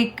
1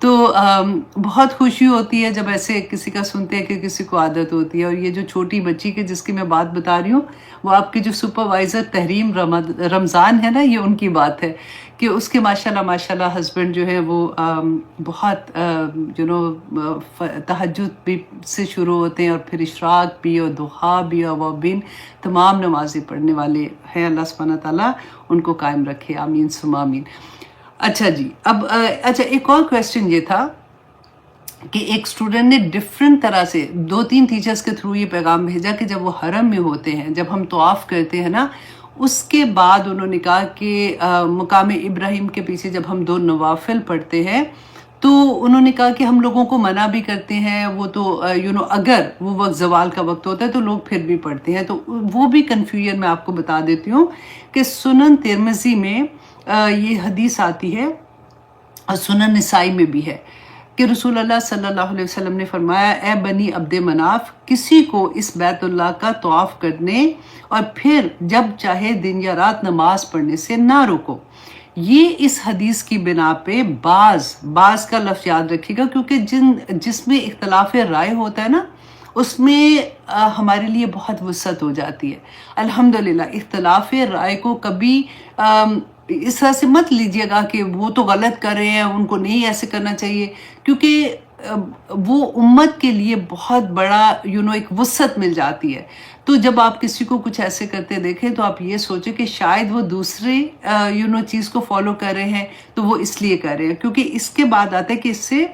تو بہت خوشی ہوتی ہے جب ایسے کسی کا سنتے ہیں کہ کسی کو عادت ہوتی ہے. اور یہ جو چھوٹی بچی کی جس کی میں بات بتا رہی ہوں، وہ آپ کی جو سپروائزر تحریم رمضان ہے نا، یہ ان کی بات ہے کہ اس کے ماشاءاللہ ہسبینڈ جو ہے وہ بہت تہجد بھی سے شروع ہوتے ہیں، اور پھر اشراق بھی اور دعا بھی اور اوابین تمام نمازیں پڑھنے والے ہیں. اللہ سبحانہ تعالیٰ ان کو قائم رکھے، آمین ثم آمین. اچھا جی، اب اچھا ایک اور کویسچن یہ تھا کہ ایک اسٹوڈنٹ نے ڈفرینٹ طرح سے 2-3 ٹیچرز کے تھرو یہ پیغام بھیجا کہ جب وہ حرم میں ہوتے ہیں، جب ہم طواف کرتے ہیں نا، اس کے بعد انہوں نے کہا کہ مقام ابراہیم کے پیچھے جب ہم 2 نوافل پڑھتے ہیں تو انہوں نے کہا کہ ہم لوگوں کو منع بھی کرتے ہیں، وہ تو اگر وہ وقت زوال کا وقت ہوتا ہے تو لوگ پھر بھی پڑھتے ہیں. تو وہ بھی کنفیوژن میں آپ کو بتا دیتی ہوں کہ سنن ترمذی میں یہ حدیث آتی ہے، اور سنن نسائی میں بھی ہے کہ رسول اللہ صلی اللہ علیہ وسلم نے فرمایا، اے بنی عبد مناف، کسی کو اس بیت اللہ کا طواف کرنے اور پھر جب چاہے دن یا رات نماز پڑھنے سے نہ روکو. یہ اس حدیث کی بنا پہ بعض کا لفظ یاد رکھیے گا، کیونکہ جس میں اختلاف رائے ہوتا ہے نا، اس میں ہمارے لیے بہت وسعت ہو جاتی ہے. الحمدللہ اختلاف رائے کو کبھی اس طرح سے مت لیجیے گا کہ وہ تو غلط کر رہے ہیں، ان کو نہیں ایسے کرنا چاہیے، کیونکہ وہ امت کے لیے بہت بڑا ایک وسعت مل جاتی ہے. تو جب آپ کسی کو کچھ ایسے کرتے دیکھیں تو آپ یہ سوچیں کہ شاید وہ دوسرے چیز کو فالو کر رہے ہیں، تو وہ اس لیے کر رہے ہیں. کیونکہ اس کے بعد آتا ہے کہ اس سے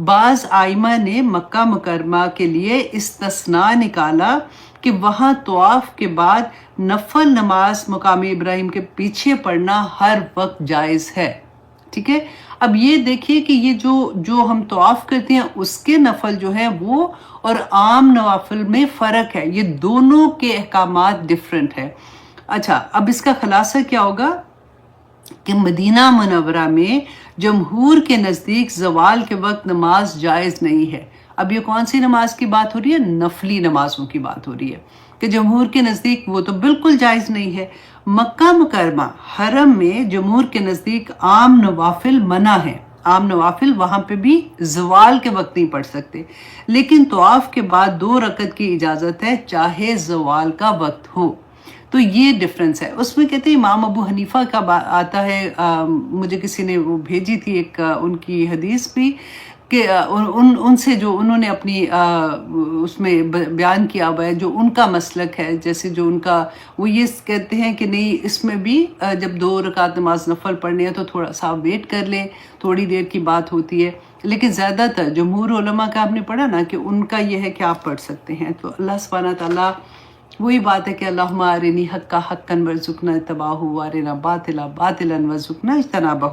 بعض آئمہ نے مکہ مکرمہ کے لیے استثناء نکالا کہ وہاں طواف کے بعد نفل نماز مقام ابراہیم کے پیچھے پڑھنا ہر وقت جائز ہے. ٹھیک ہے، اب یہ دیکھیے کہ یہ جو ہم طواف کرتے ہیں اس کے نفل جو ہے وہ اور عام نوافل میں فرق ہے، یہ دونوں کے احکامات ڈیفرنٹ ہے. اچھا، اب اس کا خلاصہ کیا ہوگا کہ مدینہ منورہ میں جمہور کے نزدیک زوال کے وقت نماز جائز نہیں ہے. اب یہ کون سی نماز کی بات ہو رہی ہے؟ نفلی نمازوں کی بات ہو رہی ہے کہ جمہور کے نزدیک وہ تو بالکل جائز نہیں ہے. مکہ مکرمہ حرم میں جمہور کے نزدیک عام نوافل منع ہے. عام نوافل وہاں پہ بھی زوال کے وقت نہیں پڑھ سکتے، لیکن طواف کے بعد 2 رکعت کی اجازت ہے چاہے زوال کا وقت ہو. تو یہ ڈفرنس ہے. اس میں کہتے ہیں امام ابو حنیفہ کا آتا ہے، مجھے کسی نے وہ بھیجی تھی ایک ان کی حدیث بھی، کہ ان سے جو انہوں نے اپنی اس میں بیان کیا ہوا ہے جو ان کا مسلک ہے، جیسے جو ان کا وہ یہ کہتے ہیں کہ نہیں، اس میں بھی جب 2 رکعت نماز نفل پڑھنے ہیں تو تھوڑا سا ویٹ کر لیں، تھوڑی دیر کی بات ہوتی ہے. لیکن زیادہ تر جمہور علماء کا آپ نے پڑھا نا کہ ان کا یہ ہے کہ آپ پڑھ سکتے ہیں. تو اللہ سبحانہ تعالیٰ وہی بات ہے کہ اللہم ارنی حقا حقا وارزقنا اتباعہ وارنا باطلا باطلا وارزقنا اجتنابہ.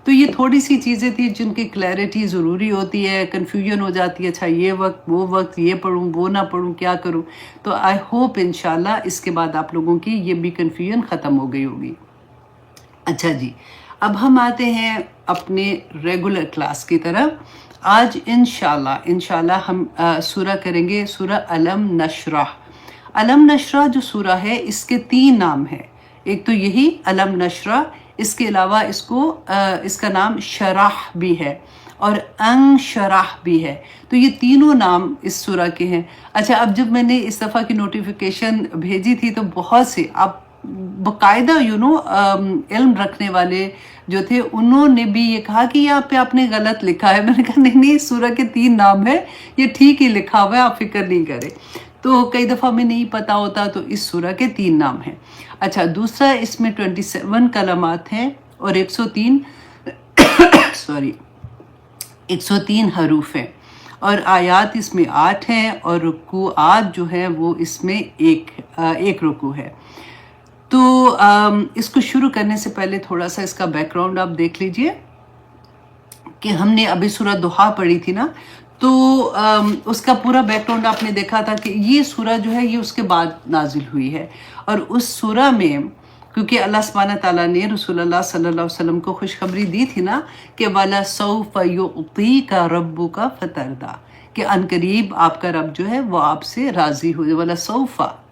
تو یہ تھوڑی سی چیزیں تھیں جن کی کلیئرٹی ضروری ہوتی ہے، کنفیوژن ہو جاتی ہے، اچھا یہ وقت وہ وقت، یہ پڑھوں وہ نہ پڑھوں، کیا کروں. تو آئی ہوپ انشاءاللہ اس کے بعد آپ لوگوں کی یہ بھی کنفیوژن ختم ہو گئی ہوگی. اچھا جی، اب ہم آتے ہیں اپنے ریگولر کلاس کی طرف. آج انشاءاللہ ہم سورہ کریں گے، سورہ علم نشرح. علم نشرح جو سورہ ہے اس کے 3 نام ہیں. ایک تو یہی علم نشرح، اس کے علاوہ اس کا نام شرح بھی ہے اور انشرح بھی ہے. تو یہ تینوں نام اس سورہ کے ہیں. اچھا، اب جب میں نے اس دفعہ کی نوٹیفیکیشن بھیجی تھی تو بہت سے آپ باقاعدہ علم رکھنے والے جو تھے انہوں نے بھی یہ کہا کہ یہاں پہ آپ نے غلط لکھا ہے. میں نے کہا نہیں، اس سورہ کے 3 نام ہیں، یہ ٹھیک ہی لکھا ہوا ہے، آپ فکر نہیں کریں. تو کئی دفعہ میں نہیں پتا ہوتا، تو اس سورہ کے 3 نام ہیں. اچھا، دوسرا اس میں 27 کلمات ہیں اور 103 حروف ہیں، اور آیات اس میں 8 ہیں، اور رکوعات جو ہے وہ اس میں ایک رکوع ہے. تو اس کو شروع کرنے سے پہلے تھوڑا سا اس کا بیک گراؤنڈ آپ دیکھ لیجئے کہ ہم نے ابھی سورہ دوحہ پڑھی تھی نا، تو اس کا پورا بیک گراؤنڈ آپ نے دیکھا تھا کہ یہ سورہ جو ہے یہ اس کے بعد نازل ہوئی ہے. اور اس سورہ میں کیونکہ اللہ سبحانہ تعالیٰ نے رسول اللہ صلی اللہ علیہ وسلم کو خوشخبری دی تھی نا کہ وَلَسَوْفَ يُعْطِيكَ رَبُّكَ فَتَرْضَىٰ، کہ عنقریب آپ کا رب جو ہے وہ آپ سے راضی ہو جائے. وَلَسَوْفَ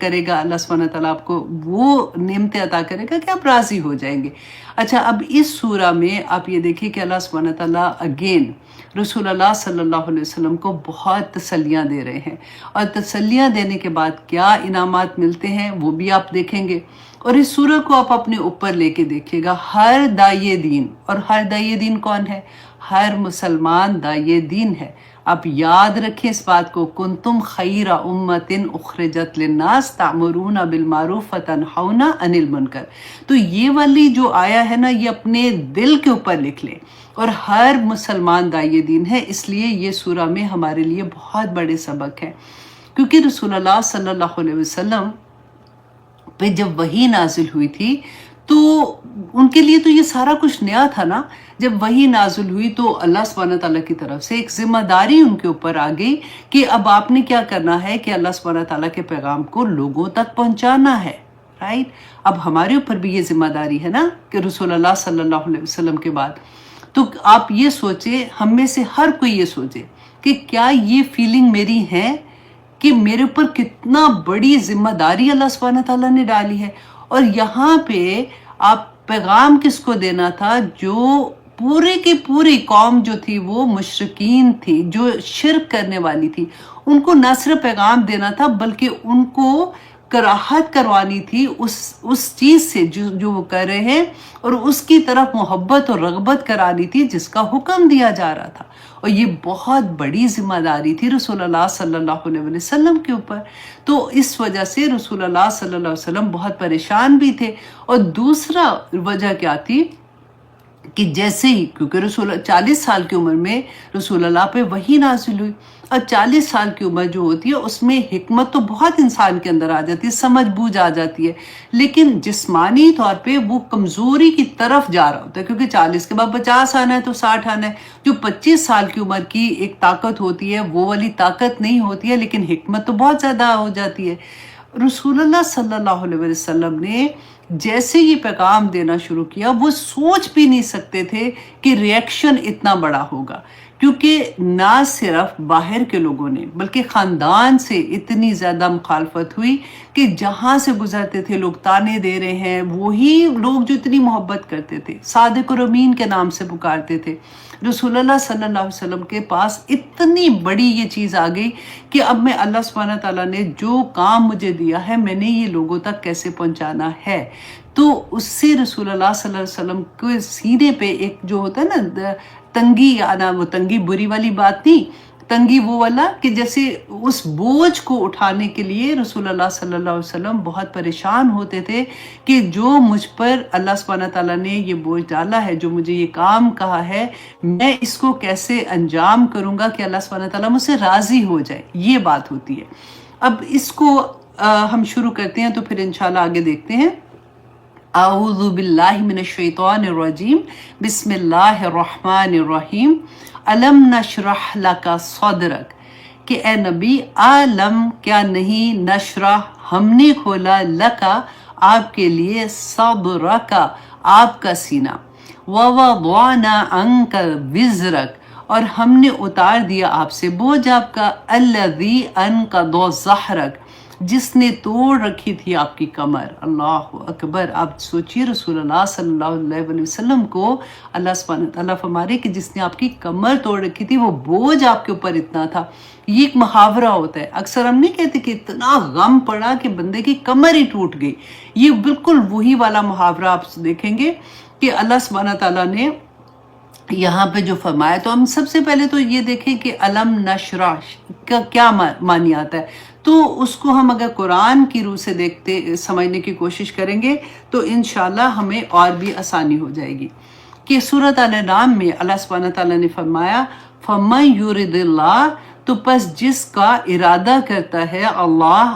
کرے گا اللہ سبحانہ تعالیٰ آپ کو وہ نعمتیں عطا کرے گا کہ آپ راضی ہو جائیں گے۔ اچھا اب اس سورہ میں آپ یہ دیکھیں کہ اللہ سبحانہ تعالیٰ اگین رسول اللہ صلی اللہ علیہ وسلم کو بہت تسلیاں دے رہے ہیں، اور تسلیاں دینے کے بعد کیا انعامات ملتے ہیں وہ بھی آپ دیکھیں گے۔ اور اس سورہ کو آپ اپنے اوپر لے کے دیکھیے گا، ہر داعی دین، اور ہر داعی دین کون ہے؟ ہر مسلمان داعی دین ہے۔ آپ یاد رکھیں اس بات کو، کنتم خیر امت اخرجت للناس تعمرون بالمعروف وتنہون عن المنکر۔ تو یہ والی جو آیا ہے نا، یہ اپنے دل کے اوپر لکھ لیں، اور ہر مسلمان داعی دین ہے۔ اس لیے یہ سورہ میں ہمارے لیے بہت بڑے سبق ہیں، کیونکہ رسول اللہ صلی اللہ علیہ وسلم پہ جب وحی نازل ہوئی تھی تو ان کے لیے تو یہ سارا کچھ نیا تھا نا۔ جب وحی نازل ہوئی تو اللہ سبحانہ تعالیٰ کی طرف سے ایک ذمہ داری ان کے اوپر آ گئی کہ اب آپ نے کیا کرنا ہے کہ اللہ سبحانہ تعالیٰ کے پیغام کو لوگوں تک پہنچانا ہے، رائٹ؟ اب ہمارے اوپر بھی یہ ذمہ داری ہے نا کہ رسول اللہ صلی اللہ علیہ وسلم کے بعد تو آپ یہ سوچیں، ہم میں سے ہر کوئی یہ سوچے کہ کیا یہ فیلنگ میری ہے کہ میرے اوپر کتنا بڑی ذمہ داری اللہ سبحانہ تعالیٰ نے ڈالی ہے۔ اور یہاں پہ آپ پیغام کس کو دینا تھا؟ جو پورے کی پوری قوم جو تھی وہ مشرکین تھی، جو شرک کرنے والی تھی، ان کو نہ صرف پیغام دینا تھا بلکہ ان کو کراہت کروانی تھی اس چیز سے جو وہ کر رہے ہیں، اور اس کی طرف محبت اور رغبت کرانی تھی جس کا حکم دیا جا رہا تھا۔ اور یہ بہت بڑی ذمہ داری تھی رسول اللہ صلی اللہ علیہ وسلم کے اوپر۔ تو اس وجہ سے رسول اللہ صلی اللہ علیہ وسلم بہت پریشان بھی تھے۔ اور دوسرا وجہ کیا تھی کہ جیسے ہی، کیونکہ رسول 40 سال کی عمر میں رسول اللہ پہ وحی نازل ہوئی، اور 40 سال کی عمر جو ہوتی ہے اس میں حکمت تو بہت انسان کے اندر آ جاتی ہے، سمجھ بوجھ آ جاتی ہے، لیکن جسمانی طور پہ وہ کمزوری کی طرف جا رہا ہوتا ہے، کیونکہ 40 کے بعد 50 آنا ہے تو 60 آنا ہے۔ جو 25 سال کی عمر کی ایک طاقت ہوتی ہے وہ والی طاقت نہیں ہوتی ہے، لیکن حکمت تو بہت زیادہ ہو جاتی ہے۔ رسول اللہ صلی اللہ علیہ وسلم نے جیسے یہ پیغام دینا شروع کیا، وہ سوچ بھی نہیں سکتے تھے کہ ریئیکشن اتنا بڑا ہوگا، کیونکہ نہ صرف باہر کے لوگوں نے بلکہ خاندان سے اتنی زیادہ مخالفت ہوئی کہ جہاں سے گزرتے تھے لوگ تانے دے رہے ہیں، وہی لوگ جو اتنی محبت کرتے تھے، صادق اور امین کے نام سے پکارتے تھے۔ رسول اللہ صلی اللہ علیہ وسلم کے پاس اتنی بڑی یہ چیز آ گئی کہ اب میں اللہ سبحانہ تعالیٰ نے جو کام مجھے دیا ہے میں نے یہ لوگوں تک کیسے پہنچانا ہے۔ تو اس سے رسول اللہ صلی اللہ علیہ وسلم کے سینے پہ ایک جو ہوتا ہے نا تنگی آنا، وہ تنگی بری والی بات نہیں، تنگی وہ والا کہ جیسے اس بوجھ کو اٹھانے کے لیے رسول اللہ صلی اللہ علیہ وسلم بہت پریشان ہوتے تھے کہ جو مجھ پر اللہ سبحانہ تعالیٰ نے یہ بوجھ ڈالا ہے، جو مجھے یہ کام کہا ہے، میں اس کو کیسے انجام کروں گا کہ اللہ سبحانہ تعالیٰ مجھ سے راضی ہو جائے، یہ بات ہوتی ہے۔ اب اس کو ہم شروع کرتے ہیں تو پھر انشاءاللہ آگے دیکھتے ہیں۔ اعوذ باللہ من الشیطان الرجیم، بسم اللہ الرحمن الرحیم۔ علم نشرح لک صدرک، کہ اے نبی عالم کیا نہیں، نشرح ہم نے کھولا، لکا آپ کے لیے، صدرک آپ کا سینہ، ووضعنا عنک وزرک اور ہم نے اتار دیا آپ سے بوجھ آپ کا، الذی انقض ظہرک جس نے توڑ رکھی تھی آپ کی کمر۔ اللہ اکبر! آپ سوچئے رسول اللہ صلی اللہ علیہ وسلم کو اللہ سبحانہ تعالیٰ فرمارے کہ جس نے آپ کی کمر توڑ رکھی تھی، وہ بوجھ آپ کے اوپر اتنا تھا۔ یہ ایک محاورہ ہوتا ہے، اکثر ہم نہیں کہتے کہ اتنا غم پڑا کہ بندے کی کمر ہی ٹوٹ گئی، یہ بالکل وہی والا محاورہ آپ دیکھیں گے کہ اللہ سبحانہ تعالیٰ نے یہاں پہ جو فرمایا۔ تو ہم سب سے پہلے تو یہ دیکھیں کہ علم نشرح کا کیا معنی آتا ہے، تو اس کو ہم اگر قرآن کی روح سے دیکھتے سمجھنے کی کوشش کریں گے تو انشاءاللہ ہمیں اور بھی آسانی ہو جائے گی۔ کہ سورۃ الانعام میں اللہ سبحانہ تعالیٰ نے فرمایا فَمَن يُرِدِ اللَّهُ، تو پس جس کا ارادہ کرتا ہے اللہ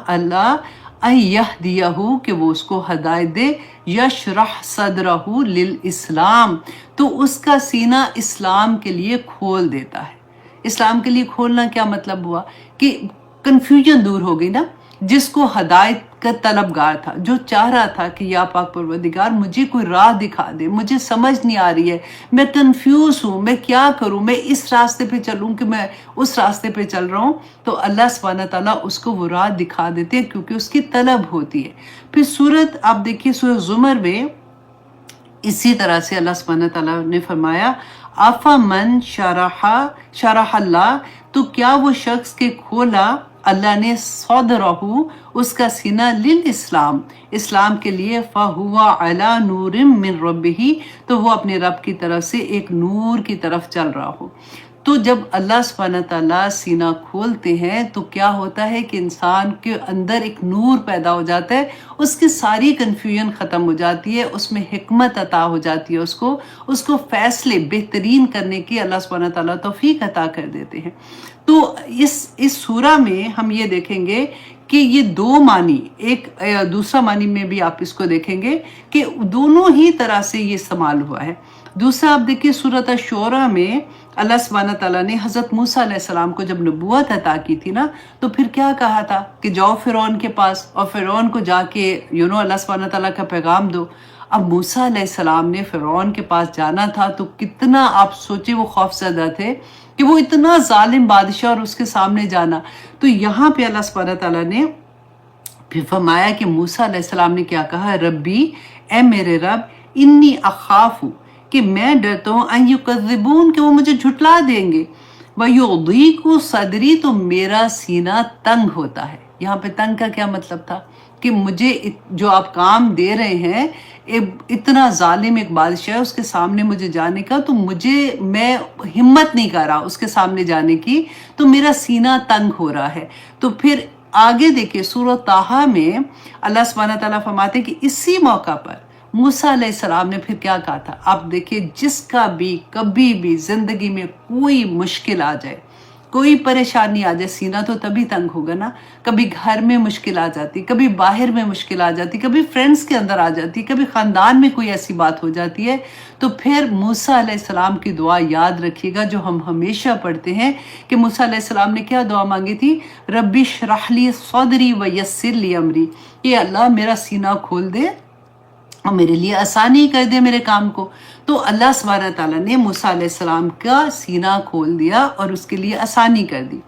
ان یہدیہ کہ وہ اس کو ہدایت دے، یشرح صدرہ للاسلام تو اس کا سینہ اسلام کے لیے کھول دیتا ہے۔ اسلام کے لیے کھولنا کیا مطلب ہوا کہ کنفیوژن دور ہو گئی نا، جس کو ہدایت کا طلبگار تھا، جو چاہ رہا تھا کہ یا پاک پروردگار مجھے کوئی راہ دکھا دے، مجھے سمجھ نہیں آ رہی ہے، میں کنفیوز ہوں، میں کیا کروں، میں اس راستے پہ چلوں کہ میں اس راستے پہ چل رہا ہوں، تو اللہ سبحانہ تعالیٰ اس کو وہ راہ دکھا دیتے ہیں کیونکہ اس کی طلب ہوتی ہے۔ پھر سورت آپ دیکھیے سورت زمر میں اسی طرح سے اللہ سبحانہ تعالیٰ نے فرمایا آفا من شرح اللہ، تو کیا وہ شخص کے کھولا اللہ نے صدرہ، اس کا سینہ للاسلام، اسلام کے لیے، فہو علی نور من ربہ، تو وہ اپنے رب کی طرف سے ایک نور کی طرف چل رہا ہو۔ تو جب اللہ سبحانہ تعالیٰ سینہ کھولتے ہیں تو کیا ہوتا ہے کہ انسان کے اندر ایک نور پیدا ہو جاتا ہے، اس کی ساری کنفیوژن ختم ہو جاتی ہے، اس میں حکمت عطا ہو جاتی ہے، اس کو فیصلے بہترین کرنے کی اللہ سبحانہ تعالیٰ توفیق عطا کر دیتے ہیں۔ تو اس سورہ میں ہم یہ دیکھیں گے کہ یہ دو معنی، ایک دوسرا معنی میں بھی آپ اس کو دیکھیں گے کہ دونوں ہی طرح سے یہ استعمال ہوا ہے۔ دوسرا آپ دیکھیے سورۃ الشعراء میں اللہ سبحانہ تعالیٰ نے حضرت موسیٰ علیہ السلام کو جب نبوت عطا کی تھی نا، تو پھر کیا کہا تھا کہ جاؤ فرعون کے پاس اور فرعون کو جا کے اللہ سبحانہ تعالیٰ کا پیغام دو۔ اب موسیٰ علیہ السلام نے فرعون کے پاس جانا تھا تو کتنا آپ سوچے وہ خوف زدہ تھے کہ وہ اتنا ظالم بادشاہ اور اس کے سامنے جانا۔ تو یہاں پہ اللہ سبحانہ تعالیٰ نے پھر فرمایا کہ موسیٰ علیہ السلام نے کیا کہا، ربی، اے میرے رب، انی اخاف، کہ میں ڈرتا ہوں، ان یکذبون، کہ وہ مجھے جھٹلا دیں گے، ویضیق صدری، تو میرا سینہ تنگ ہوتا ہے۔ یہاں پہ تنگ کا کیا مطلب تھا کہ مجھے جو آپ کام دے رہے ہیں، اتنا ظالم ایک بادشاہ ہے، اس کے سامنے مجھے جانے کا، تو میں ہمت نہیں کر رہا اس کے سامنے جانے کی، تو میرا سینہ تنگ ہو رہا ہے۔ تو پھر آگے دیکھیں سورۃ طٰہٰ میں اللہ سبحانہ تعالیٰ فرماتے ہیں کہ اسی موقع پر موسیٰ علیہ السلام نے پھر کیا کہا تھا، آپ دیکھیں جس کا بھی کبھی بھی زندگی میں کوئی مشکل آ جائے، کوئی پریشانی آ جائے، سینہ تو تبھی تنگ ہوگا نا۔ کبھی گھر میں مشکل آ جاتی، کبھی باہر میں مشکل آ جاتی، کبھی فرینڈز کے اندر آ جاتی، کبھی خاندان میں کوئی ایسی بات ہو جاتی ہے، تو پھر موسیٰ علیہ السلام کی دعا یاد رکھیے گا جو ہم ہمیشہ پڑھتے ہیں کہ موسیٰ علیہ السلام نے کیا دعا مانگی تھی، ربی اشرح لی صدری ویسر لی امری، کہ اللہ میرا سینہ کھول دے اور میرے لیے آسانی کر دے میرے کام کو۔ تو اللہ سبحانہ تعالیٰ نے موسیٰ علیہ السلام کا سینہ کھول دیا اور اس کے لیے آسانی کر دی۔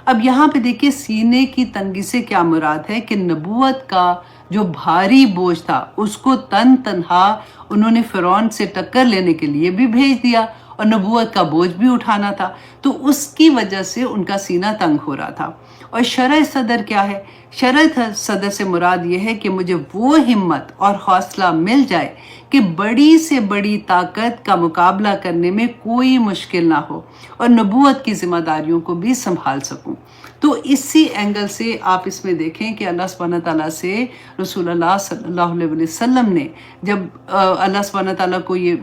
اب یہاں پہ دیکھیے سینے کی تنگی سے کیا مراد ہے کہ نبوت کا جو بھاری بوجھ تھا اس کو تنہا انہوں نے فرعون سے ٹکر لینے کے لیے بھی بھیج دیا اور نبوت کا بوجھ بھی اٹھانا تھا، تو اس کی وجہ سے ان کا سینہ تنگ ہو رہا تھا۔ اور شرح صدر کیا ہے؟ شرح صدر سے مراد یہ ہے کہ مجھے وہ ہمت اور حوصلہ مل جائے کہ بڑی سے بڑی طاقت کا مقابلہ کرنے میں کوئی مشکل نہ ہو اور نبوت کی ذمہ داریوں کو بھی سنبھال سکوں۔ تو اسی اینگل سے آپ اس میں دیکھیں کہ اللہ سبحانہ تعالیٰ سے رسول اللہ صلی اللہ علیہ وسلم نے جب اللہ سبحانہ تعالیٰ کو یہ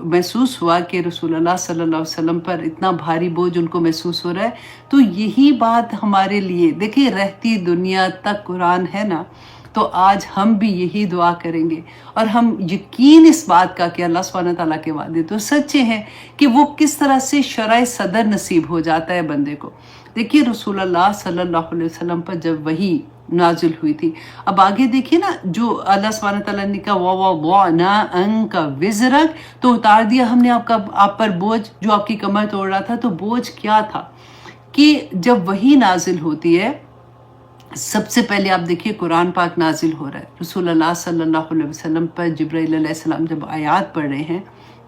محسوس ہوا کہ رسول اللہ صلی اللہ علیہ وسلم پر اتنا بھاری بوجھ ان کو محسوس ہو رہا ہے، تو یہی بات ہمارے لیے دیکھیں رہتی دنیا تک قرآن ہے نا، تو آج ہم بھی یہی دعا کریں گے اور ہم یقین اس بات کا کہ اللہ سبحانہ تعالیٰ کے وعدے تو سچے ہیں کہ وہ کس طرح سے شرح صدر نصیب ہو جاتا ہے بندے کو۔ دیکھیے رسول اللہ صلی اللہ علیہ وسلم پر جب وحی نازل ہوئی تھی، اب آگے دیکھیے نا، جو اللہ سبحانہ تعالیٰ نے کہا وَوَضَعْنَا عَنْكَ وِزْرَكَ، تو اتار دیا ہم نے آپ پر بوجھ جو آپ کی کمر توڑ رہا تھا۔ تو بوجھ کیا تھا کہ جب وحی نازل ہوتی ہے، سب سے پہلے آپ دیکھیے قرآن پاک نازل ہو رہا ہے، رسول اللہ صلی اللہ علیہ وسلم پر جبرائیل علیہ السلام جب آیات پڑھ رہے ہیں،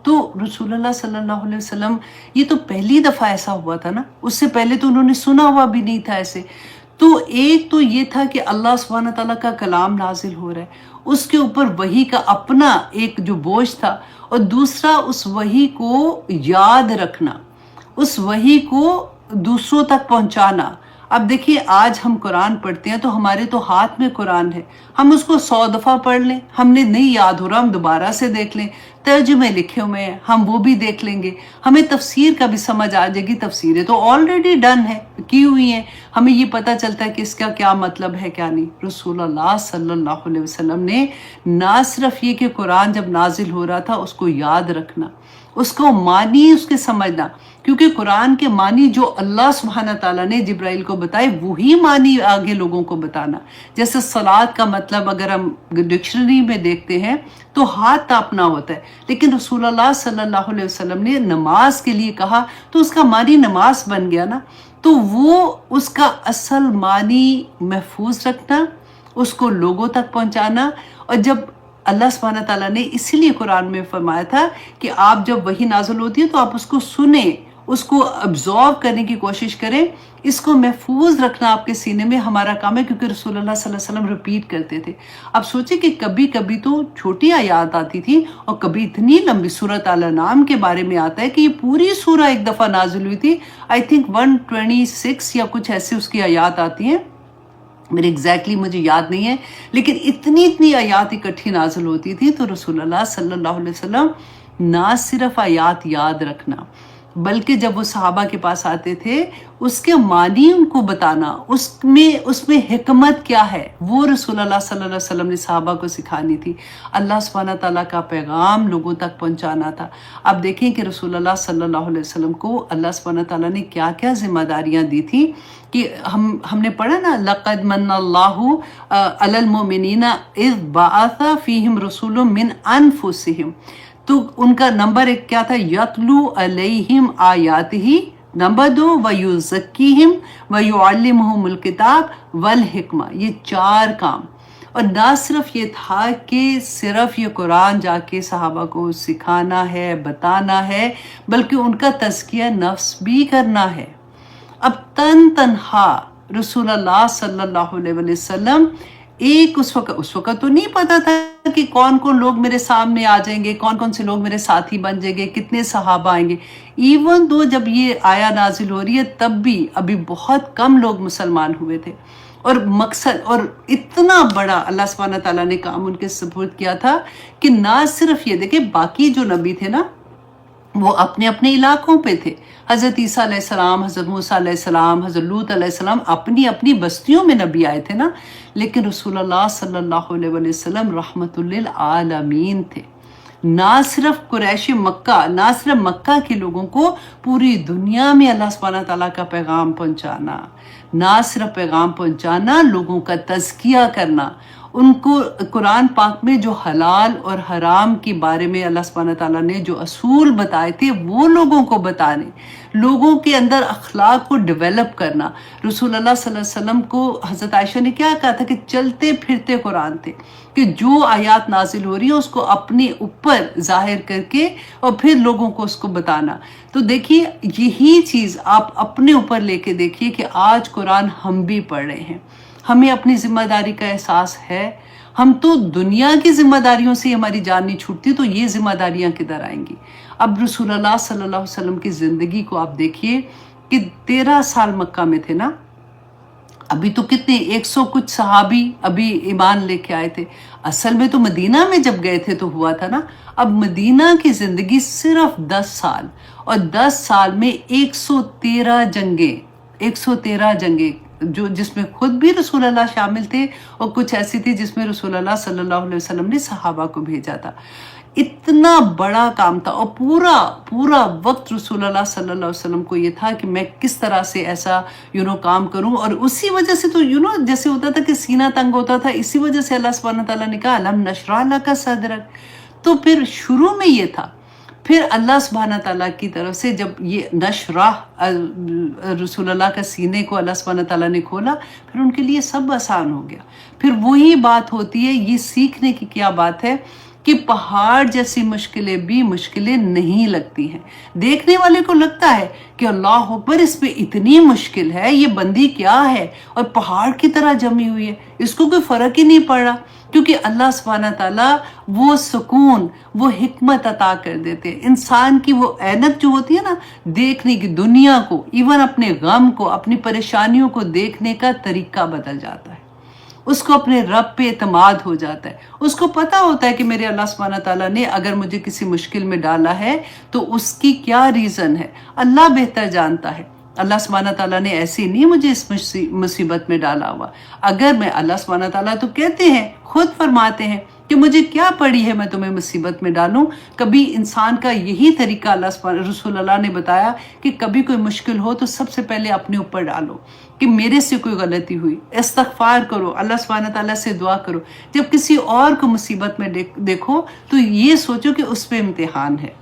تو رسول اللہ صلی اللہ علیہ وسلم یہ تو پہلی دفعہ ایسا ہوا تھا نا، اس سے پہلے تو انہوں نے سنا ہوا بھی نہیں تھا ایسے۔ تو ایک تو یہ تھا کہ اللہ سبحانہ تعالیٰ کا کلام نازل ہو رہا ہے، اس کے اوپر وحی کا اپنا ایک جو بوجھ تھا، اور دوسرا اس وحی کو یاد رکھنا، اس وحی کو دوسروں تک پہنچانا۔ اب دیکھیے آج ہم قرآن پڑھتے ہیں تو ہمارے تو ہاتھ میں قرآن ہے، ہم اس کو 100 دفعہ پڑھ لیں، ہم نے نہیں یاد ہو رہا ہم دوبارہ سے دیکھ لیں، ترجمے لکھے ہوئے ہیں ہم وہ بھی دیکھ لیں گے، ہمیں تفسیر کا بھی سمجھ آ جائے گی، تفسیریں تو آلریڈی ڈن ہے، کی ہوئی ہیں، ہمیں یہ پتہ چلتا ہے کہ اس کا کیا مطلب ہے کیا نہیں۔ رسول اللہ صلی اللہ علیہ وسلم نے نہ صرف یہ کہ قرآن جب نازل ہو رہا تھا اس کو یاد رکھنا، اس کو معنی اس کے سمجھنا، کیونکہ قرآن کے معنی جو اللہ سبحانہ تعالیٰ نے جبرائیل کو بتائے وہی معنی آگے لوگوں کو بتانا۔ جیسے صلاۃ کا مطلب اگر ہم ڈکشنری میں دیکھتے ہیں تو ہاتھ تاپنا ہوتا ہے، لیکن رسول اللہ صلی اللہ علیہ وسلم نے نماز کے لیے کہا تو اس کا معنی نماز بن گیا نا۔ تو وہ اس کا اصل معنی محفوظ رکھنا، اس کو لوگوں تک پہنچانا، اور جب اللہ سبحانہ تعالیٰ نے اسی لیے قرآن میں فرمایا تھا کہ آپ جب وحی نازل ہوتی ہے تو آپ اس کو سنیں، اس کو ابزارو کرنے کی کوشش کریں، اس کو محفوظ رکھنا آپ کے سینے میں ہمارا کام ہے، کیونکہ رسول اللہ صلی اللہ علیہ وسلم ریپیٹ کرتے تھے۔ اب سوچیں کہ کبھی کبھی تو چھوٹی آیات آتی تھی اور کبھی اتنی لمبی سورۃ الانعام کے بارے میں آتا ہے کہ یہ پوری سورہ ایک دفعہ نازل ہوئی تھی، آئی تھنک 126 یا کچھ ایسے اس کی آیات آتی ہیں، میرے ایگزیکٹلی مجھے یاد نہیں ہے، لیکن اتنی آیات اکٹھی نازل ہوتی تھی۔ تو رسول اللہ صلی اللہ علیہ وسلم نہ صرف آیات یاد رکھنا بلکہ جب وہ صحابہ کے پاس آتے تھے اس کے معنی ان کو بتانا، اس میں حکمت کیا ہے وہ رسول اللہ صلی اللہ علیہ وسلم نے صحابہ کو سکھانی تھی۔ اللہ سبحانہ تعالیٰ کا پیغام لوگوں تک پہنچانا تھا۔ اب دیکھیں کہ رسول اللہ صلی اللہ علیہ وسلم کو اللہ سبحانہ تعالیٰ نے کیا کیا ذمہ داریاں دی تھی، کہ ہم نے پڑھا نا لَقَدْ مَنَّ اللَّهُ عَلَى الْمُؤْمِنِينَ إِذْ بَعَثَ فِيهِمْ رَسُولًا مِّنْ أَنفُسِهِمْ۔ تو ان کا نمبر ایک کیا تھا، یتلو علیہم آیاتہ، نمبر 2 ویزکیہم ویعلمہم الکتاب والحکمہ۔ یہ 4 کام، اور نہ صرف یہ تھا کہ صرف یہ قرآن جا کے صحابہ کو سکھانا ہے، بتانا ہے، بلکہ ان کا تزکیہ نفس بھی کرنا ہے۔ اب تنہا رسول اللہ صلی اللہ علیہ وسلم ایک اس وقت تو نہیں پتا تھا کہ کون کون لوگ میرے سامنے آ جائیں گے، کون کون سے لوگ میرے ساتھی بن جائیں گے، کتنے صحابہ آئیں گے۔ ایون دو جب یہ آیا نازل ہو رہی ہے تب بھی ابھی بہت کم لوگ مسلمان ہوئے تھے، اور مقصد اور اتنا بڑا اللہ سبحانہ تعالیٰ نے کام ان کے سپرد کیا تھا کہ نہ صرف یہ دیکھیں باقی جو نبی تھے نا وہ اپنے اپنے علاقوں پہ تھے، حضرت عیسیٰ علیہ السلام، حضرت موسیٰ علیہ السلام، حضرت لوط علیہ السلام اپنی اپنی بستیوں میں نبی آئے تھے نا، لیکن رسول اللہ صلی اللہ علیہ وسلم رحمت للعالمین تھے۔ نہ صرف قریش مکہ، نہ صرف مکہ کے لوگوں کو پوری دنیا میں اللہ سبحانہ تعالیٰ کا پیغام پہنچانا، نہ صرف پیغام پہنچانا، لوگوں کا تزکیہ کرنا، ان کو قرآن پاک میں جو حلال اور حرام کے بارے میں اللہ سبحانہ تعالیٰ نے جو اصول بتائے تھے وہ لوگوں کو بتانے، لوگوں کے اندر اخلاق کو ڈیولپ کرنا۔ رسول اللہ صلی اللہ علیہ وسلم کو حضرت عائشہ نے کیا کہا تھا کہ چلتے پھرتے قرآن تھے، کہ جو آیات نازل ہو رہی ہیں اس کو اپنے اوپر ظاہر کر کے اور پھر لوگوں کو اس کو بتانا۔ تو دیکھیے یہی چیز آپ اپنے اوپر لے کے دیکھیے کہ آج قرآن ہم بھی پڑھ رہے ہیں، ہمیں اپنی ذمہ داری کا احساس ہے۔ ہم تو دنیا کی ذمہ داریوں سے ہماری جان نہیں چھوٹتی تو یہ ذمہ داریاں کدھر آئیں گی۔ اب رسول اللہ صلی اللہ علیہ وسلم کی زندگی کو آپ دیکھیے کہ 13 سال مکہ میں تھے نا، ابھی تو کتنے 100 کچھ صحابی ابھی ایمان لے کے آئے تھے، اصل میں تو مدینہ میں جب گئے تھے تو ہوا تھا نا۔ اب مدینہ کی زندگی صرف 10 سال، اور 10 سال میں 113 جنگیں، 113 جنگیں جس میں خود بھی رسول اللہ شامل تھے، اور کچھ ایسی تھی جس میں رسول اللہ صلی اللہ علیہ وسلم نے صحابہ کو بھیجا تھا۔ اتنا بڑا کام تھا، اور پورا وقت رسول اللہ صلی اللہ علیہ وسلم کو یہ تھا کہ میں کس طرح سے ایسا کام کروں، اور اسی وجہ سے تو جیسے ہوتا تھا کہ سینہ تنگ ہوتا تھا، اسی وجہ سے اللہ سبحانہ تعالیٰ نے کہا الم نشرح لک صدرک۔ تو پھر شروع میں یہ تھا، پھر اللہ سبحانہ تعالیٰ کی طرف سے جب یہ نشرح رسول اللہ کا سینے کو اللہ سبحانہ تعالیٰ نے کھولا، پھر ان کے لیے سب آسان ہو گیا۔ پھر وہی بات ہوتی ہے، یہ سیکھنے کی کیا بات ہے کہ پہاڑ جیسی مشکلیں بھی مشکلیں نہیں لگتی ہیں۔ دیکھنے والے کو لگتا ہے کہ اللہ اکبر اس میں اتنی مشکل ہے، یہ بندی کیا ہے اور پہاڑ کی طرح جمی ہوئی ہے، اس کو کوئی فرق ہی نہیں پڑ رہا، کیونکہ اللہ سبحانہ تعالیٰ وہ سکون، وہ حکمت عطا کر دیتے ہیں۔ انسان کی وہ عینت جو ہوتی ہے نا، دیکھنے کی، دنیا کو، ایون اپنے غم کو، اپنی پریشانیوں کو دیکھنے کا طریقہ بدل جاتا ہے، اس کو اپنے رب پہ اعتماد ہو جاتا ہے، اس کو پتہ ہوتا ہے کہ میرے اللہ سبحانہ تعالیٰ نے اگر مجھے کسی مشکل میں ڈالا ہے تو اس کی کیا ریزن ہے، اللہ بہتر جانتا ہے۔ اللہ سبحانہ تعالیٰ نے ایسی نہیں مجھے اس مصیبت میں ڈالا ہوا، اگر میں اللہ سبحانہ تعالیٰ تو کہتے ہیں، خود فرماتے ہیں کہ مجھے کیا پڑی ہے میں تمہیں مصیبت میں ڈالوں. کبھی انسان کا یہی طریقہ رسول اللہ نے بتایا کہ کبھی کوئی مشکل ہو تو سب سے پہلے اپنے اوپر ڈالو کہ میرے سے کوئی غلطی ہوئی، استغفار کرو، اللہ سبحانہ تعالیٰ سے دعا کرو. جب کسی اور کو مصیبت میں دیکھو تو یہ سوچو کہ اس پہ امتحان ہے،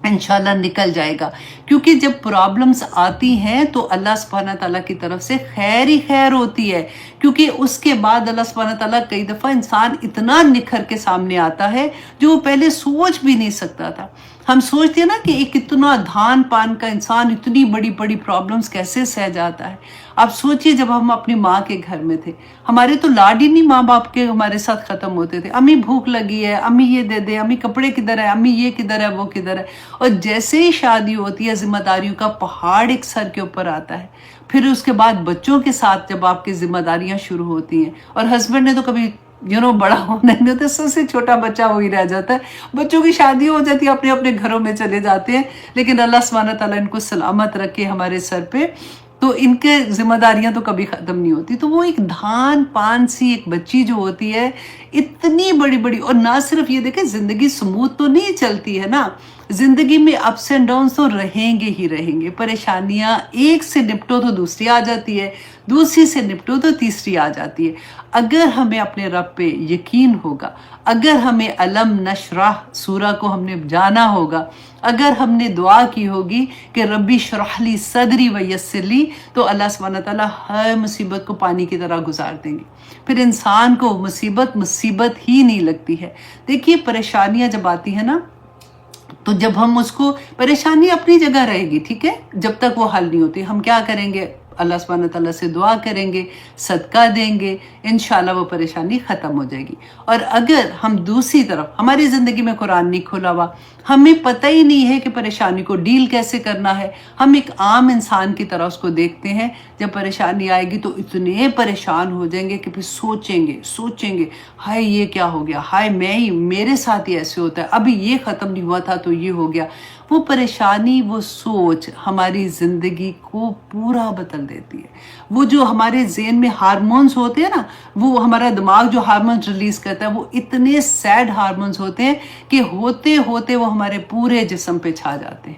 انشاءاللہ نکل جائے گا. کیونکہ جب پرابلمز آتی ہیں تو اللہ سبحانہ تعالیٰ کی طرف سے خیر ہی خیر ہوتی ہے. کیونکہ اس کے بعد اللہ سبحانہ تعالیٰ کئی دفعہ انسان اتنا نکھر کے سامنے آتا ہے جو وہ پہلے سوچ بھی نہیں سکتا تھا. ہم سوچتے ہیں نا کہ ایک اتنا دھان پان کا انسان اتنی بڑی بڑی پرابلمز کیسے سہ جاتا ہے. آپ سوچئے جب ہم اپنی ماں کے گھر میں تھے، ہمارے تو لاڈ ہی نہیں ماں باپ کے ہمارے ساتھ ختم ہوتے تھے. امی بھوک لگی ہے، امی یہ دے دے، امی کپڑے کدھر ہے، امی یہ کدھر ہے، وہ کدھر ہے. اور جیسے ہی شادی ہوتی ہے ذمہ داریوں کا پہاڑ ایک سر کے اوپر آتا ہے. پھر اس کے بعد بچوں کے ساتھ جب آپ کی ذمہ داریاں شروع ہوتی ہیں، اور ہسبینڈ نے تو کبھی بڑا ہونا نہیں ہوتا، سب سے چھوٹا بچہ وہی رہ جاتا ہے. بچوں کی شادی ہو جاتی ہے، اپنے اپنے گھروں میں چلے جاتے ہیں. لیکن اللہ سبحانہ تعالیٰ ان کو سلامت رکھے ہمارے سر پہ، تو ان کے ذمہ داریاں تو کبھی ختم نہیں ہوتی. تو وہ ایک دھان پان سی ایک بچی جو ہوتی ہے اتنی بڑی بڑی، اور نہ صرف یہ دیکھیں زندگی سموتھ تو نہیں چلتی ہے نا، زندگی میں اپس اینڈ ڈاؤنس تو رہیں گے ہی رہیں گے. پریشانیاں ایک سے نپٹو تو دوسری آ جاتی ہے، دوسری سے نپٹو تو تیسری آ جاتی ہے. اگر ہمیں اپنے رب پہ یقین ہوگا، اگر ہمیں علم نشرح سورہ کو ہم نے جانا ہوگا، اگر ہم نے دعا کی ہوگی کہ ربی شرح لی صدری ویسر لی، تو اللہ سبحانہ تعالیٰ ہر مصیبت کو پانی کی طرح گزار دیں گے. پھر انسان کو مصیبت ہی نہیں لگتی ہے. دیکھیے پریشانیاں جب آتی ہیں نا، تو جب ہم اس کو، پریشانی اپنی جگہ رہے گی، ٹھیک ہے، جب تک وہ حل نہیں ہوتی، ہم کیا کریں گے؟ اللہ سبحانہ تعالیٰ سے دعا کریں گے، صدقہ دیں گے، انشاءاللہ وہ پریشانی ختم ہو جائے گی. اور اگر ہم دوسری طرف، ہماری زندگی میں قرآن نہیں کھولا ہوا، ہمیں پتہ ہی نہیں ہے کہ پریشانی کو ڈیل کیسے کرنا ہے، ہم ایک عام انسان کی طرح اس کو دیکھتے ہیں. جب پریشانی آئے گی تو اتنے پریشان ہو جائیں گے کہ پھر سوچیں گے ہائے یہ کیا ہو گیا، ہائے میرے ساتھ ہی ایسے ہوتا ہے، ابھی یہ ختم نہیں ہوا تھا تو یہ ہو گیا. وہ پریشانی، وہ سوچ ہماری زندگی کو پورا بدل دیتی ہے. وہ جو ہمارے ذہن میں ہارمونز ہوتے ہیں نا، وہ ہمارا دماغ جو ہارمونز ریلیز کرتا ہے، وہ اتنے سیڈ ہارمونز ہوتے ہیں کہ ہوتے ہوتے وہ ہمارے پورے جسم پہ چھا جاتے ہیں.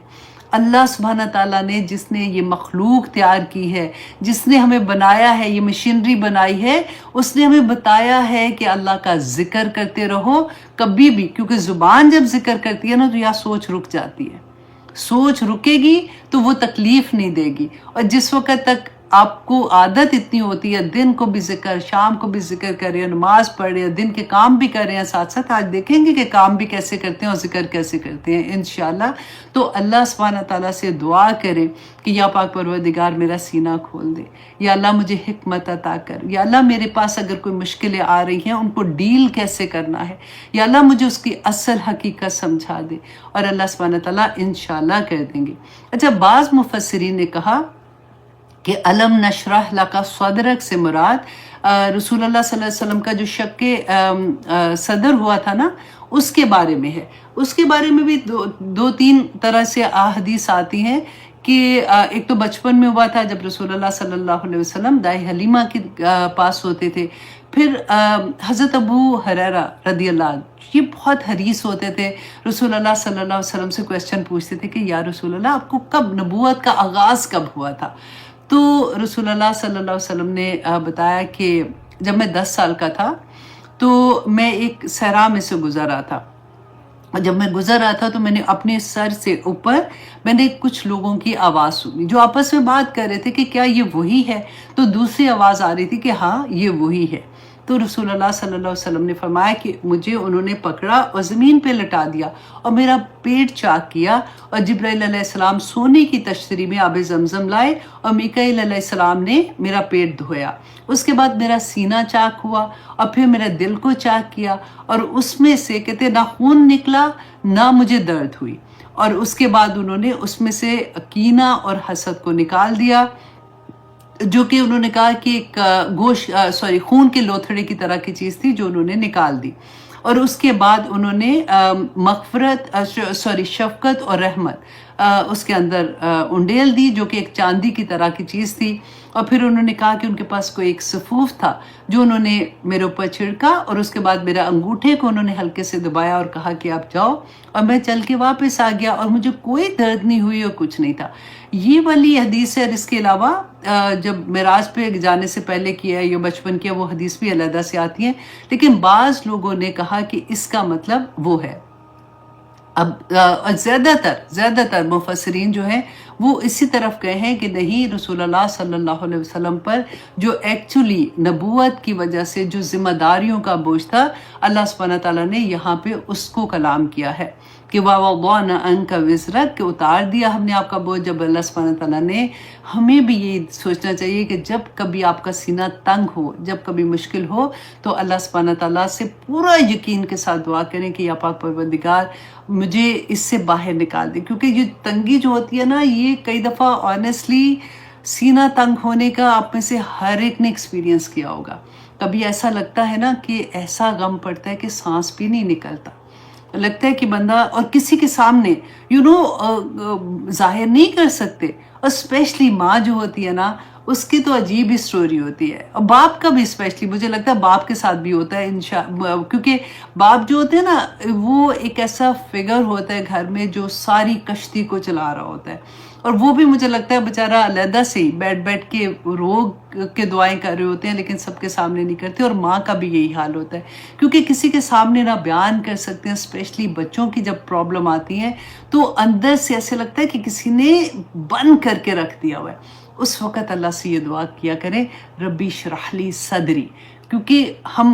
اللہ سبحانہ تعالیٰ نے، جس نے یہ مخلوق تیار کی ہے، جس نے ہمیں بنایا ہے، یہ مشینری بنائی ہے، اس نے ہمیں بتایا ہے کہ اللہ کا ذکر کرتے رہو کبھی بھی. کیونکہ زبان جب ذکر کرتی ہے نا تو یا سوچ رک جاتی ہے، سوچ رکے گی تو وہ تکلیف نہیں دے گی. اور جس وقت تک آپ کو عادت اتنی ہوتی ہے دن کو بھی ذکر، شام کو بھی ذکر کر رہے ہیں، نماز پڑھ رہے ہیں، دن کے کام بھی کر رہے ہیں ساتھ ساتھ، آج دیکھیں گے کہ کام بھی کیسے کرتے ہیں اور ذکر کیسے کرتے ہیں انشاءاللہ. تو اللہ سبحانہ تعالیٰ سے دعا کریں کہ یا پاک پروردگار میرا سینہ کھول دے، یا اللہ مجھے حکمت عطا کر، یا اللہ میرے پاس اگر کوئی مشکلیں آ رہی ہیں ان کو ڈیل کیسے کرنا ہے، یا اللہ مجھے اس کی اصل حقیقت سمجھا دے. اور اللہ سبحانہ تعالیٰ انشاءاللہ کر دیں گے. اچھا، بعض مفسرین نے کہا کہ علم نشرح لک صدرک سے مراد رسول اللہ صلی اللہ علیہ وسلم کا جو شق صدر ہوا تھا نا، اس کے بارے میں ہے. اس کے بارے میں بھی دو تین طرح سے احادیث آتی ہیں کہ ایک تو بچپن میں ہوا تھا جب رسول اللہ صلی اللہ علیہ وسلم دائی حلیمہ کے پاس ہوتے تھے. پھر حضرت ابو ہریرہ رضی اللہ عنہ یہ بہت حریص ہوتے تھے، رسول اللہ صلی اللہ علیہ وسلم سے کویسچن پوچھتے تھے کہ یا رسول اللہ آپ کو کب نبوت کا آغاز کب ہوا تھا؟ تو رسول اللہ صلی اللہ علیہ وسلم نے بتایا کہ جب میں 10 سال کا تھا تو میں ایک صحرا میں سے گزر رہا تھا. جب میں گزر رہا تھا تو میں نے اپنے سر سے اوپر میں نے کچھ لوگوں کی آواز سنی جو آپس میں بات کر رہے تھے کہ کیا یہ وہی ہے؟ تو دوسری آواز آ رہی تھی کہ ہاں یہ وہی ہے. تو رسول اللہ صلی اللہ علیہ وسلم نے فرمایا کہ مجھے انہوں نے پکڑا اور زمین پہ لٹا دیا اور میرا پیٹ چاک کیا، اور جبرائیل علیہ السلام سونے کی تشتری میں آب زمزم لائے اور میکائیل علیہ السلام نے میرا پیٹ دھویا. اس کے بعد میرا سینہ چاک ہوا اور پھر میرے دل کو چاک کیا، اور اس میں سے کہتے نہ خون نکلا نہ مجھے درد ہوئی. اور اس کے بعد انہوں نے اس میں سے کینہ اور حسد کو نکال دیا، جو کہ انہوں نے کہا کہ ایک خون کے لوتھڑے کی طرح کی چیز تھی جو انہوں نے نکال دی. اور اس کے بعد انہوں نے شفقت اور رحمت اس کے اندر انڈیل دی، جو کہ ایک چاندی کی طرح کی چیز تھی. اور پھر انہوں نے کہا کہ ان کے پاس کوئی ایک سفوف تھا جو انہوں نے میرے اوپر چھڑکا، اور اس کے بعد میرا انگوٹھے کو انہوں نے ہلکے سے دبایا اور کہا کہ آپ جاؤ، اور میں چل کے واپس آ گیا اور مجھے کوئی درد نہیں ہوئی اور کچھ نہیں تھا۔ یہ والی حدیث ہے، اور اس کے علاوہ جب معراج پہ جانے سے پہلے کیا ہے یا بچپن کیا، وہ حدیث بھی علیحدہ سے آتی ہیں، لیکن بعض لوگوں نے کہا کہ اس کا مطلب وہ ہے۔ اب زیادہ تر مفسرین جو ہیں وہ اسی طرف گئے ہیں کہ نہیں، رسول اللہ صلی اللہ علیہ وسلم پر جو ایکچولی نبوت کی وجہ سے جو ذمہ داریوں کا بوجھ تھا، اللہ سبحانہ تعالیٰ نے یہاں پہ اس کو کلام کیا ہے کہ وَوَضَعْنَا عَنْكَ وِزْرَكَ، کہ اتار دیا ہم نے آپ کا بوجھ۔ جب اللہ سبحانہ تعالیٰ نے، ہمیں بھی یہ سوچنا چاہیے کہ جب کبھی آپ کا سینہ تنگ ہو، جب کبھی مشکل ہو، تو اللہ سبحانہ تعالیٰ سے پورا یقین کے ساتھ دعا کریں کہ یا پاک پروردگار مجھے اس سے باہر نکال دے، کیونکہ یہ تنگی جو ہوتی ہے نا، یہ کئی دفعہ آنیسٹلی سینہ تنگ ہونے کا آپ میں سے ہر ایک نے ایکسپیرینس کیا ہوگا۔ کبھی ایسا لگتا ہے نا کہ ایسا غم پڑتا ہے کہ سانس بھی نہیں نکلتا، لگتا ہے کہ بندہ، اور کسی کے سامنے ظاہر نہیں کر سکتے، اور اسپیشلی ماں جو ہوتی ہے نا، اس کی تو عجیب ہی سٹوری ہوتی ہے، اور باپ کا بھی اسپیشلی مجھے لگتا ہے باپ کے ساتھ بھی ہوتا ہے کیونکہ باپ جو ہوتے ہیں نا، وہ ایک ایسا فگر ہوتا ہے گھر میں جو ساری کشتی کو چلا رہا ہوتا ہے، اور وہ بھی مجھے لگتا ہے بیچارہ علیحدہ سے ہی بیٹھ کے روگ کے دعائیں کر رہے ہوتے ہیں، لیکن سب کے سامنے نہیں کرتے، اور ماں کا بھی یہی حال ہوتا ہے، کیونکہ کسی کے سامنے نہ بیان کر سکتے ہیں، اسپیشلی بچوں کی جب پرابلم آتی ہیں تو اندر سے ایسے لگتا ہے کہ کسی نے بند کر کے رکھ دیا ہوا ہے۔ اس وقت اللہ سے یہ دعا کیا کریں، ربی اشرح لی صدری، کیونکہ ہم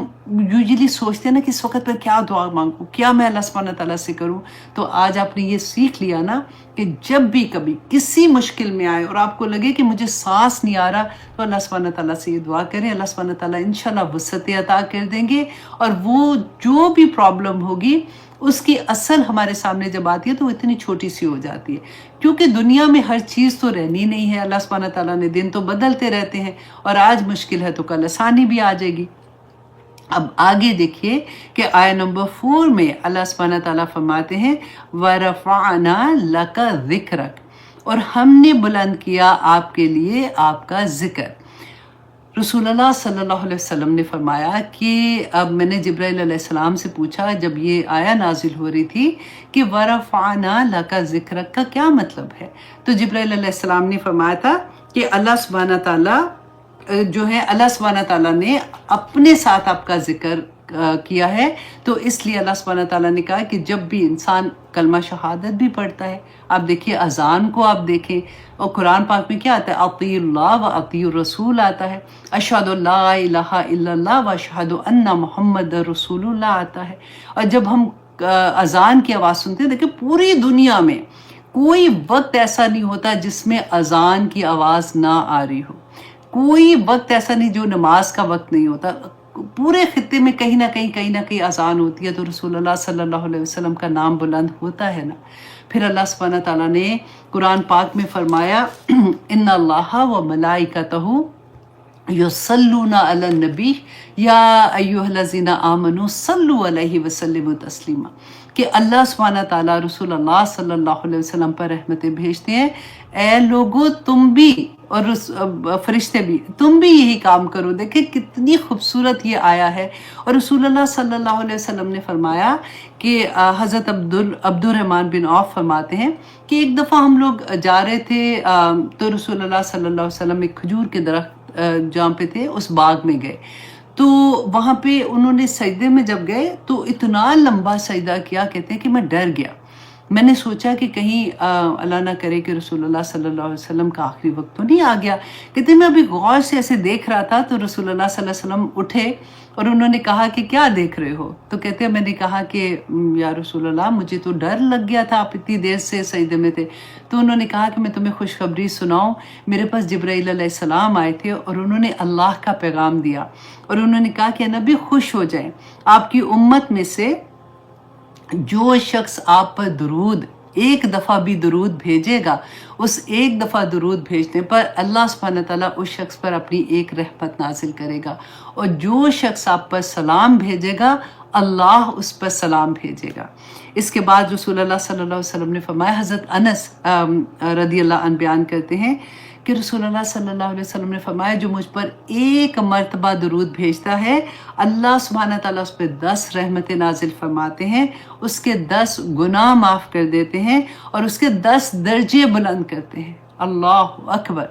یوزلی سوچتے ہیں نا کہ اس وقت پر کیا دعا مانگوں، کیا میں اللہ سبحانہ تعالیٰ سے کروں۔ تو آج آپ نے یہ سیکھ لیا نا کہ جب بھی کبھی کسی مشکل میں آئے اور آپ کو لگے کہ مجھے سانس نہیں آ رہا، تو اللہ سبحانہ تعالیٰ سے یہ دعا کریں، اللہ سبحانہ تعالیٰ انشاءاللہ وسعت عطا کر دیں گے، اور وہ جو بھی پرابلم ہوگی اس کی اصل ہمارے سامنے جب آتی ہے تو وہ اتنی چھوٹی سی ہو جاتی ہے، کیونکہ دنیا میں ہر چیز تو رہنی نہیں ہے، اللہ سبحانہ تعالیٰ نے دن تو بدلتے رہتے ہیں، اور آج مشکل ہے تو کل آسانی بھی آ جائے گی۔ اب آگے دیکھیے کہ آیت نمبر 4 میں اللہ سبحانہ تعالیٰ فرماتے ہیں وَرَفَعْنَا لَكَ ذِكْرَكَ، اور ہم نے بلند کیا آپ کے لیے آپ کا ذکر۔ رسول اللہ صلی اللہ علیہ وسلم نے فرمایا کہ اب میں نے جبرائیل علیہ السلام سے پوچھا جب یہ آیا نازل ہو رہی تھی کہ وَرَفَعْنَا لَكَ ذِكْرَكَ کا کیا مطلب ہے، تو جبرائیل علیہ السلام نے فرمایا تھا کہ اللہ سبحانہ تعالیٰ جو ہے، اللہ سبحانہ تعالیٰ نے اپنے ساتھ آپ کا ذکر کیا ہے، تو اس لیے اللہ سبحانہ تعالیٰ نے کہا کہ جب بھی انسان کلمہ شہادت بھی پڑھتا ہے، آپ دیکھیے اذان کو آپ دیکھیں، اور قرآن پاک میں کیا آتا ہے، اطیعوا اللہ و اطیعوا الرسول آتا ہے، اشہد ان لا الہ الا اللہ و اشہد ان محمد رسول اللہ آتا ہے، اور جب ہم اذان کی آواز سنتے ہیں، دیکھیں پوری دنیا میں کوئی وقت ایسا نہیں ہوتا جس میں اذان کی آواز نہ آ رہی ہو، کوئی وقت ایسا نہیں جو نماز کا وقت نہیں ہوتا، پورے خطے میں کہیں نہ کہیں اذان ہوتی ہے، تو رسول اللہ صلی اللہ علیہ وسلم کا نام بلند ہوتا ہے نا۔ پھر اللہ سبحانہ تعالیٰ نے قرآن پاک میں فرمایا ان اللہ و ملائکتہ یصلون علی النبی یا ایھا الذین آمنوا صلوا علیہ وسلموا تسلیما، کہ اللہ سبحانہ تعالیٰ رسول اللہ صلی اللہ علیہ وسلم پر رحمتیں بھیجتے ہیں، اے لوگو تم بھی اور فرشتے بھی، تم بھی یہی کام کرو۔ دیکھیں کتنی خوبصورت یہ آیا ہے، اور رسول اللہ صلی اللہ علیہ وسلم نے فرمایا کہ حضرت عبد الرحمن بن عوف فرماتے ہیں کہ ایک دفعہ ہم لوگ جا رہے تھے تو رسول اللہ صلی اللہ علیہ وسلم ایک کھجور کے درخت جہاں پہ تھے اس باغ میں گئے، تو وہاں پہ انہوں نے سجدے میں جب گئے تو اتنا لمبا سجدہ کیا، کہتے ہیں کہ میں ڈر گیا، میں نے سوچا کہ کہیں اللہ نہ کرے کہ رسول اللہ صلی اللہ علیہ وسلم کا آخری وقت تو نہیں آ گیا۔ کہتے ہیں میں ابھی غور سے ایسے دیکھ رہا تھا تو رسول اللہ صلی اللہ علیہ وسلم اٹھے اور انہوں نے کہا کہ کیا دیکھ رہے ہو، تو کہتے ہیں میں نے کہا کہ یا رسول اللہ مجھے تو ڈر لگ گیا تھا، آپ اتنی دیر سے سجدے میں تھے، تو انہوں نے کہا کہ میں تمہیں خوشخبری سناؤں، میرے پاس جبرائیل علیہ السلام آئے تھے اور انہوں نے اللہ کا پیغام دیا، اور انہوں نے کہا کہ نبی خوش ہو جائیں، آپ کی امت میں سے جو شخص آپ پر درود ایک دفعہ بھی درود بھیجے گا، اس ایک دفعہ درود بھیجنے پر اللہ سبحانہ تعالیٰ اس شخص پر اپنی ایک رحمت نازل کرے گا، اور جو شخص آپ پر سلام بھیجے گا اللہ اس پر سلام بھیجے گا۔ اس کے بعد رسول اللہ صلی اللہ علیہ وسلم نے فرمایا، حضرت انس رضی اللہ عنہ بیان کرتے ہیں کہ رسول اللہ صلی اللہ علیہ وسلم نے فرمایا جو مجھ پر ایک مرتبہ درود بھیجتا ہے اللہ سبحانہ تعالیٰ اس پہ 10 رحمتیں نازل فرماتے ہیں، اس کے 10 گناہ معاف کر دیتے ہیں اور اس کے 10 درجے بلند کرتے ہیں۔ اللہ اکبر!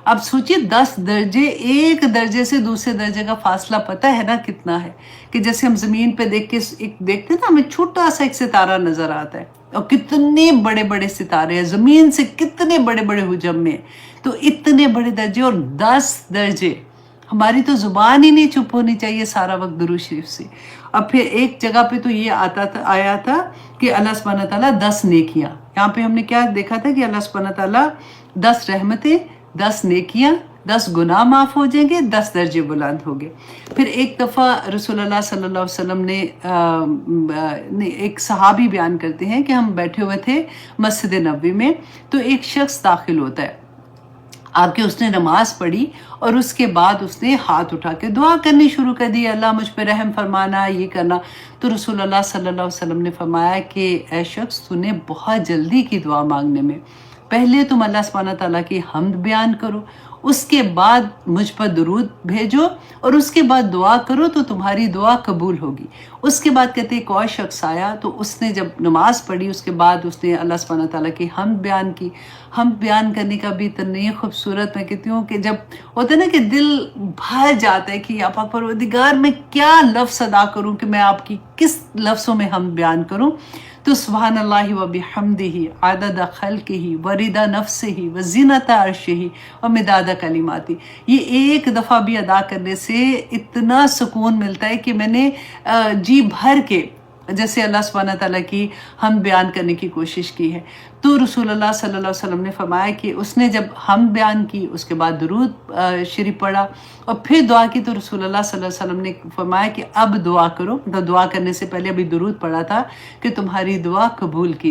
اب سوچئے 10 درجے، ایک درجے سے دوسرے درجے کا فاصلہ پتہ ہے نا کتنا ہے، کہ جیسے ہم زمین پہ دیکھ کے ایک دیکھتے ہیں نا، ہمیں چھوٹا سا ایک ستارہ نظر آتا ہے اور کتنے بڑے بڑے ستارے ہیں، زمین سے کتنے بڑے بڑے حجم میں، تو اتنے بڑے درجے اور 10 درجے۔ ہماری تو زبان ہی نہیں چپ ہونی چاہیے سارا وقت درود شریف سے۔ اب پھر ایک جگہ پہ تو یہ آیا تھا کہ اللہ سبحانہ تعالیٰ 10 نیکیاں، یہاں پہ ہم نے کیا دیکھا تھا کہ اللہ سبحانہ تعالیٰ 10 رحمتیں، 10 نیکیاں، 10 گناہ معاف ہو جائیں گے، 10 درجے بلند ہو گئے۔ پھر ایک دفعہ رسول اللہ صلی اللہ علیہ وسلم نے ایک صحابی بیان کرتے ہیں کہ ہم بیٹھے ہوئے تھے مسجد نبوی میں، تو ایک شخص داخل ہوتا ہے آ کے، اس نے نماز پڑھی اور اس کے بعد اس نے ہاتھ اٹھا کے دعا کرنی شروع کر دی، اللہ مجھ پہ رحم فرمانا، یہ کرنا۔ تو رسول اللہ صلی اللہ علیہ وسلم نے فرمایا کہ اے شخص، تو نے بہت جلدی کی دعا مانگنے میں، پہلے تم اللہ سبحانہ تعالیٰ کی حمد بیان کرو، اس کے بعد مجھ پر درود بھیجو اور اس کے بعد دعا کرو تو تمہاری دعا قبول ہوگی۔ اس کے بعد کہتے ایک اور شخص آیا، تو اس نے جب نماز پڑھی اس کے بعد اس نے اللہ سبحانہ تعالیٰ کی حمد بیان کی۔ حمد بیان کرنے کا بھی اتنی خوبصورت، میں کہتی ہوں کہ جب ہوتا ہے نا کہ دل بھر جاتا ہے کہ یا پاک پروردگار میں کیا لفظ ادا کروں، کہ میں آپ کی کس لفظوں میں حمد بیان کروں، تو سبحان اللہ و بحمدہ عدد خلقہ و رضا نفسہ و زینت عرشہ و مداد کلماتہ، یہ ایک دفعہ بھی ادا کرنے سے اتنا سکون ملتا ہے کہ میں نے جی بھر کے جیسے اللہ سبحانہ تعالیٰ کی حمد بیان کرنے کی کوشش کی ہے۔ تو رسول اللہ صلی اللہ علیہ وسلم نے فرمایا کہ اس نے جب حمد بیان کی، اس کے بعد درود شریف پڑھا اور پھر دعا کی، تو رسول اللہ صلی اللہ علیہ وسلم نے فرمایا کہ اب دعا کرو، مطلب دعا کرنے سے پہلے ابھی درود پڑھا تھا کہ تمہاری دعا قبول کی